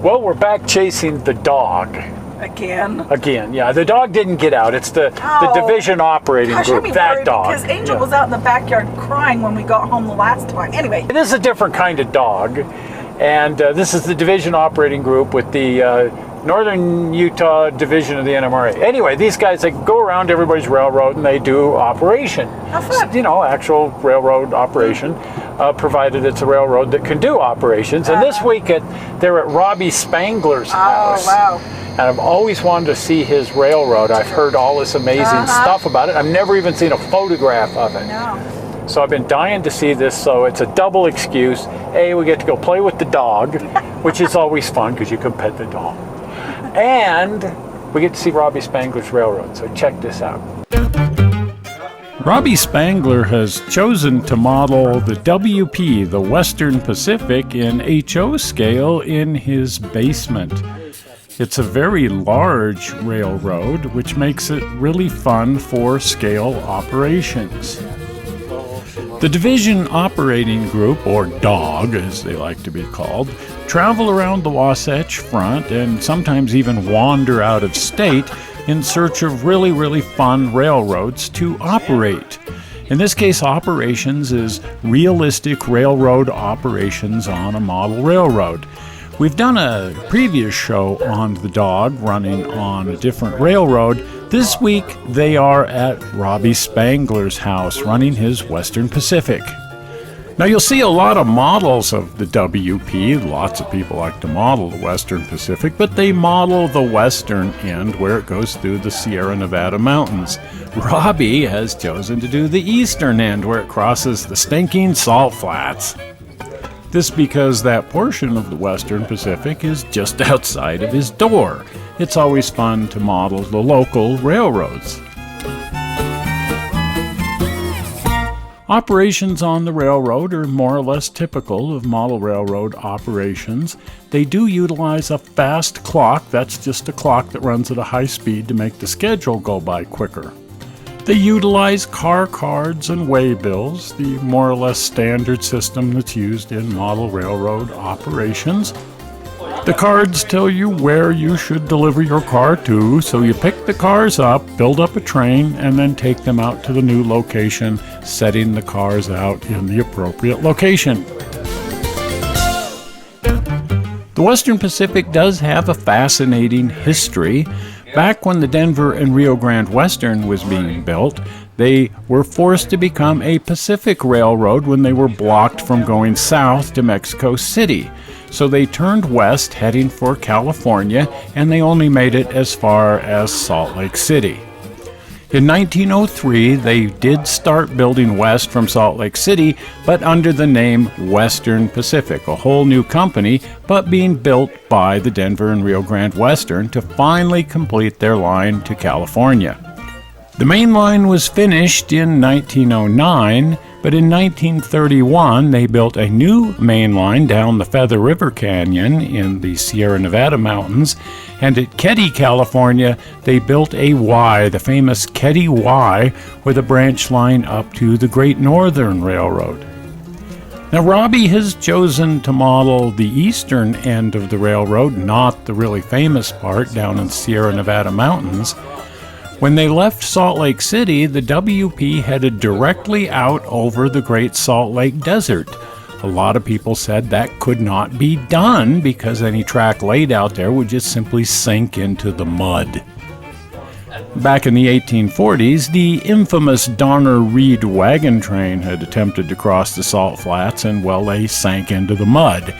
Well, we're back chasing the dog. Again, yeah. The dog didn't get out. It's the division operating group. That dog. Because Angel was out in the backyard crying when we got home the last time. Anyway. It is a different kind of dog. And this is the division operating group with the Northern Utah division of the NMRA. Anyway, these guys, they go around everybody's railroad and they do operation. How fun. You know, actual railroad operation, provided it's a railroad that can do operations. And this week they're at Robbie Spangler's house. Oh, wow. And I've always wanted to see his railroad. I've heard all this amazing stuff about it. I've never even seen a photograph of it. No. So I've been dying to see this, so it's a double excuse. A, we get to go play with the dog, which is always fun because you can pet the dog. And we get to see Robbie Spangler's railroad, so check this out. Robbie Spangler has chosen to model the WP, the Western Pacific, in HO scale in his basement. It's a very large railroad, which makes it really fun for scale operations. The Division Operating Group, or DOG as they like to be called, travel around the Wasatch Front and sometimes even wander out of state in search of really, really fun railroads to operate. In this case, operations is realistic railroad operations on a model railroad. We've done a previous show on the dog running on a different railroad. This week, they are at Robbie Spangler's house running his Western Pacific. Now, you'll see a lot of models of the WP. Lots of people like to model the Western Pacific, but they model the western end where it goes through the Sierra Nevada mountains. Robbie has chosen to do the eastern end where it crosses the stinking salt flats. This because that portion of the Western Pacific is just outside of his door. It's always fun to model the local railroads. Operations on the railroad are more or less typical of model railroad operations. They do utilize a fast clock. That's just a clock that runs at a high speed to make the schedule go by quicker. They utilize car cards and waybills, the more or less standard system that's used in model railroad operations. The cards tell you where you should deliver your car to, so you pick the cars up, build up a train, and then take them out to the new location, setting the cars out in the appropriate location. The Western Pacific does have a fascinating history. Back when the Denver and Rio Grande Western was being built, they were forced to become a Pacific Railroad when they were blocked from going south to Mexico City. So they turned west, heading for California, and they only made it as far as Salt Lake City. In 1903, they did start building west from Salt Lake City, but under the name Western Pacific, a whole new company, but being built by the Denver and Rio Grande Western to finally complete their line to California. The main line was finished in 1909, but in 1931 they built a new main line down the Feather River Canyon in the Sierra Nevada mountains, and at Keddie, California, they built a Y, the famous Keddie Y, with a branch line up to the Great Northern Railroad. Now, Robbie has chosen to model the eastern end of the railroad, not the really famous part down in the Sierra Nevada mountains. When they left Salt Lake City, the WP headed directly out over the Great Salt Lake Desert. A lot of people said that could not be done because any track laid out there would just simply sink into the mud. Back in the 1840s, the infamous Donner-Reed wagon train had attempted to cross the salt flats and, well, they sank into the mud,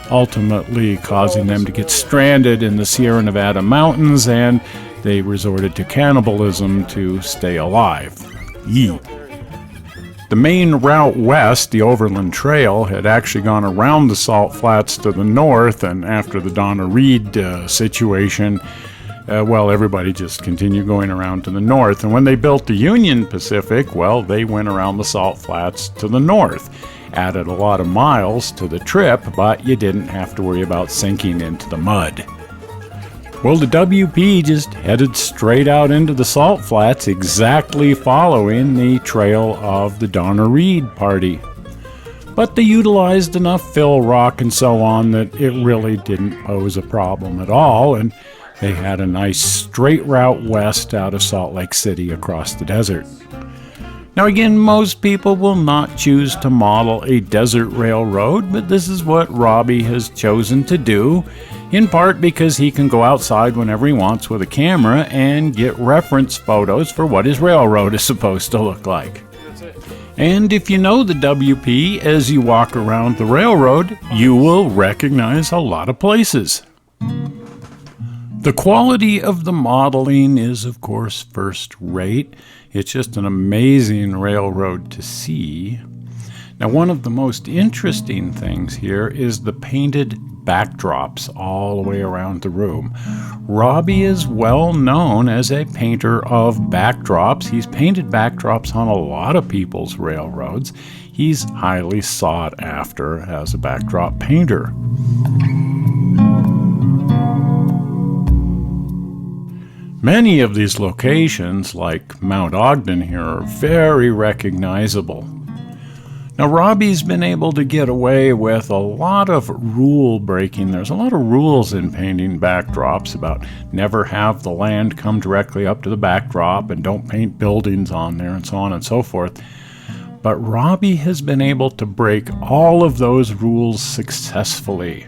ultimately causing them to get stranded in the Sierra Nevada mountains, and they resorted to cannibalism to stay alive. Yee. The main route west, the Overland Trail, had actually gone around the salt flats to the north, and after the Donner-Reed situation, everybody just continued going around to the north. And when they built the Union Pacific, well, they went around the salt flats to the north. Added a lot of miles to the trip, but you didn't have to worry about sinking into the mud. Well, the WP just headed straight out into the salt flats, exactly following the trail of the Donner-Reed party. but they utilized enough fill rock and so on that it really didn't pose a problem at all, and they had a nice straight route west out of Salt Lake City across the desert. Now again, most people will not choose to model a desert railroad, but this is what Robbie has chosen to do, in part because he can go outside whenever he wants with a camera and get reference photos for what his railroad is supposed to look like. And if you know the WP as you walk around the railroad, you will recognize a lot of places. The quality of the modeling is, of course, first rate. It's just an amazing railroad to see. Now, one of the most interesting things here is the painted backdrops all the way around the room. Robbie is well known as a painter of backdrops. He's painted backdrops on a lot of people's railroads. He's highly sought after as a backdrop painter. Many of these locations, like Mount Ogden here, are very recognizable. Now, Robbie's been able to get away with a lot of rule breaking. There's a lot of rules in painting backdrops about never have the land come directly up to the backdrop and don't paint buildings on there and so on and so forth. But Robbie has been able to break all of those rules successfully.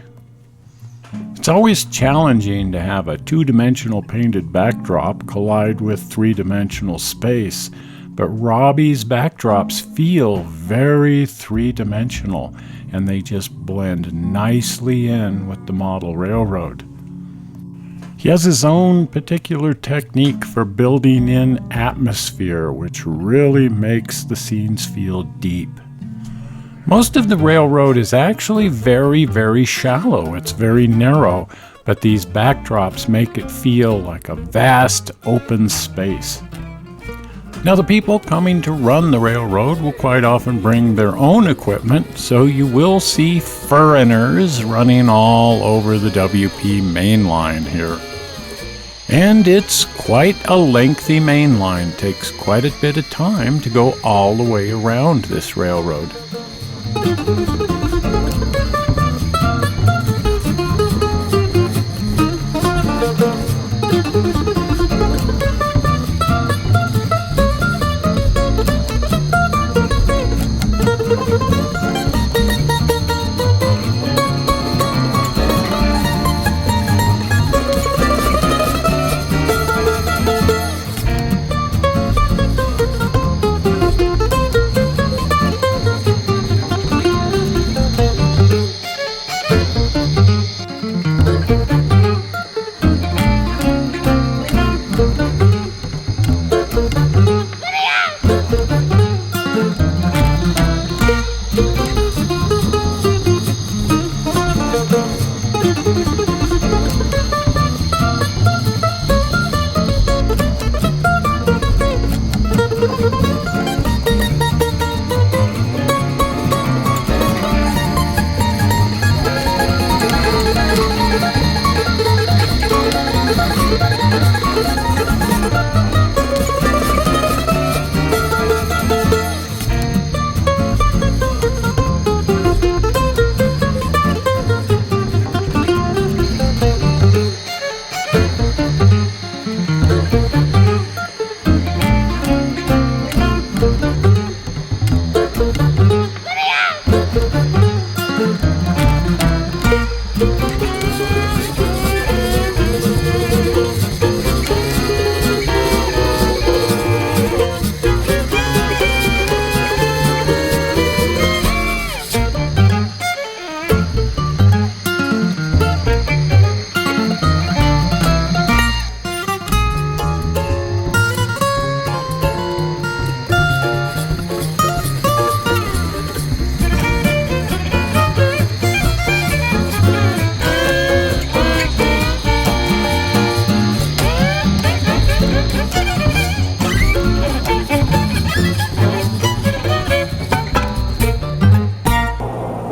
It's always challenging to have a two-dimensional painted backdrop collide with three-dimensional space, but Robbie's backdrops feel very three-dimensional, and they just blend nicely in with the model railroad. He has his own particular technique for building in atmosphere, which really makes the scenes feel deep. Most of the railroad is actually very, very shallow. It's very narrow, but these backdrops make it feel like a vast open space. Now, the people coming to run the railroad will quite often bring their own equipment, so you will see foreigners running all over the WP main line here. And it's quite a lengthy main line. Takes quite a bit of time to go all the way around this railroad.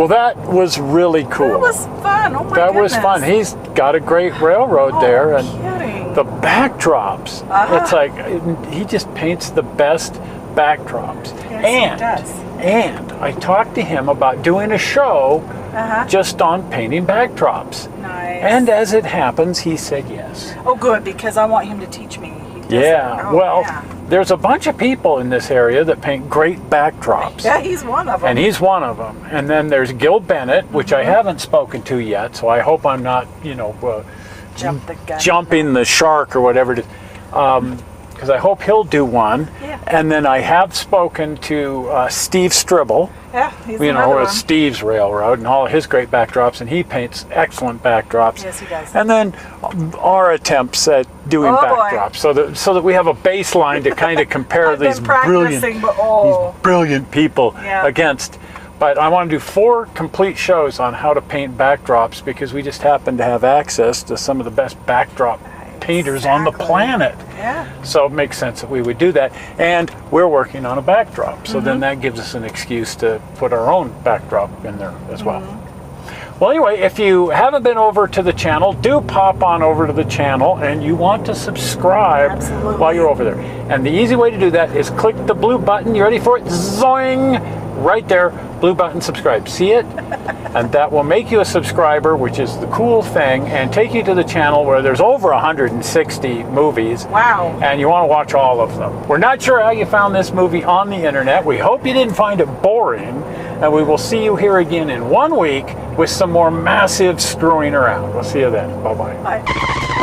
Well, that was really cool. That was fun. Oh my That goodness. was fun. He's got a great railroad there, and kidding. the backdrops. It's like he just paints the best backdrops. Yes, he does. And I talked to him about doing a show just on painting backdrops. Nice. And as it happens, he said yes. Oh, good, because I want him to teach me. There's a bunch of people in this area that paint great backdrops. Yeah, he's one of them. And he's one of them. And then there's Gil Bennett, which I haven't spoken to yet, so I hope I'm not, jumping the shark or whatever it is. Because I hope he'll do one. Yeah. And then I have spoken to Steve Stribble. Yeah, he's another one. Steve's Railroad and all of his great backdrops, and he paints excellent backdrops. Yes, he does. And then our attempts at doing backdrops, so that we have a baseline to kind of compare these brilliant people against. But I want to do 4 complete shows on how to paint backdrops because we just happen to have access to some of the best backdrop painters on the planet. Yeah. So it makes sense that we would do that. And we're working on a backdrop. So then that gives us an excuse to put our own backdrop in there as well. Well, anyway, if you haven't been over to the channel, do pop on over to the channel, and you want to subscribe while you're over there. And the easy way to do that is click the blue button. You ready for it? Zoing! Right there, blue button, subscribe. See it? And that will make you a subscriber, which is the cool thing, and take you to the channel where there's over 160 movies. Wow. And you want to watch all of them. We're not sure how you found this movie on the internet. We hope you didn't find it boring. And we will see you here again in 1 week with some more massive screwing around. We'll see you then. Bye-bye. Bye.